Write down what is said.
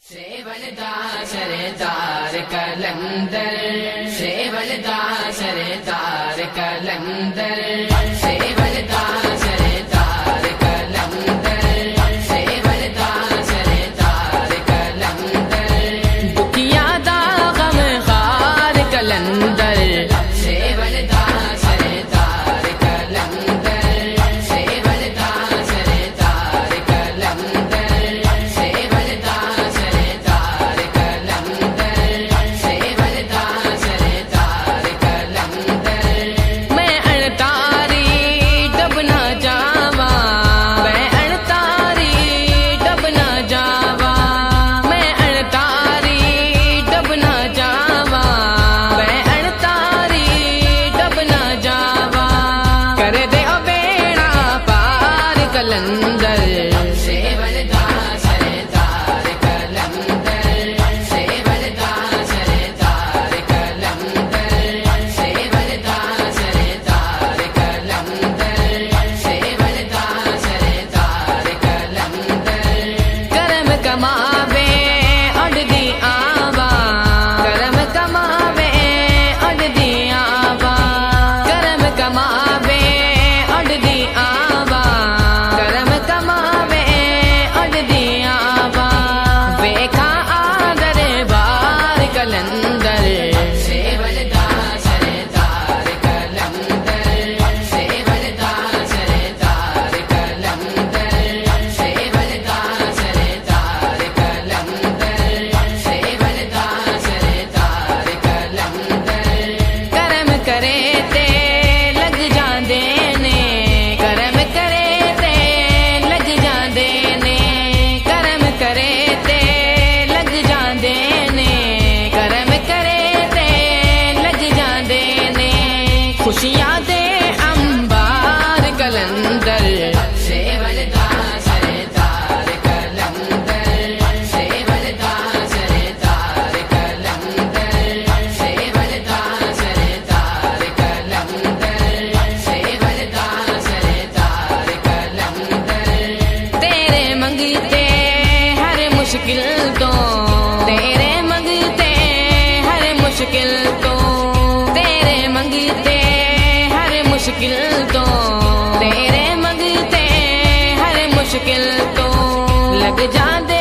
सेवलदा सरदार कलंदर, सेवलदा सरदार कलंदर, सेवलदा सरदार कलंदर, सेवलदा सरदार कलंदर, दुखिया दा गम खार कलंदर, सेवलदा सरदार कलंदर, सेवलदा सरदार कलंदर, सेवलदा सरदार कलंदर, सेवलदा सरदार कलंदर। मैं अणतारी डब ना जावा, मैं अणतारी डब ना जावा, मैं अणतारी डब ना जावा, मैं अणतारी डब ना जावा, कर दे ओ बेड़ा पार कलंदर, सेवलदा सरदार कलंदर, सेवलदा सरदार कलंदर, सेवलदा सरदार कलंदर, सेवलदा सरदार कलंदर। करम कमावे उड़दी आवा, करम कमावे उड़दी आवा, करम कमावे उड़दी आवा, करम कमावे उड़दी आवा, वेखा आदर बार कलंदर, सेवलदा सरदार कलंदर, सेवलदा सरदार कलंदर, सेवलदा सरदार कलंदर, सेवलदा सरदार कलंदर। करम करे ते लग जांदे ने, करम करे ते लग जांदे ने, करम करे ते लग जांदे ने, करम करे ते लग जांदे ने, खुशियां दे अंबार कलंदर, सेवलदा सरदार कलंदर, सेवलदा सरदार कलंदर, सेवलदा सरदार कलंदर, सेवलदा सरदार कलंदर। तेरे मंगते हर मुश्किल तो, तेरे मंगते हर मुश्किल तो, तेरे मंगते हर मुश्किल तो, तेरे मंगते हर मुश्किल तो, लग जांदे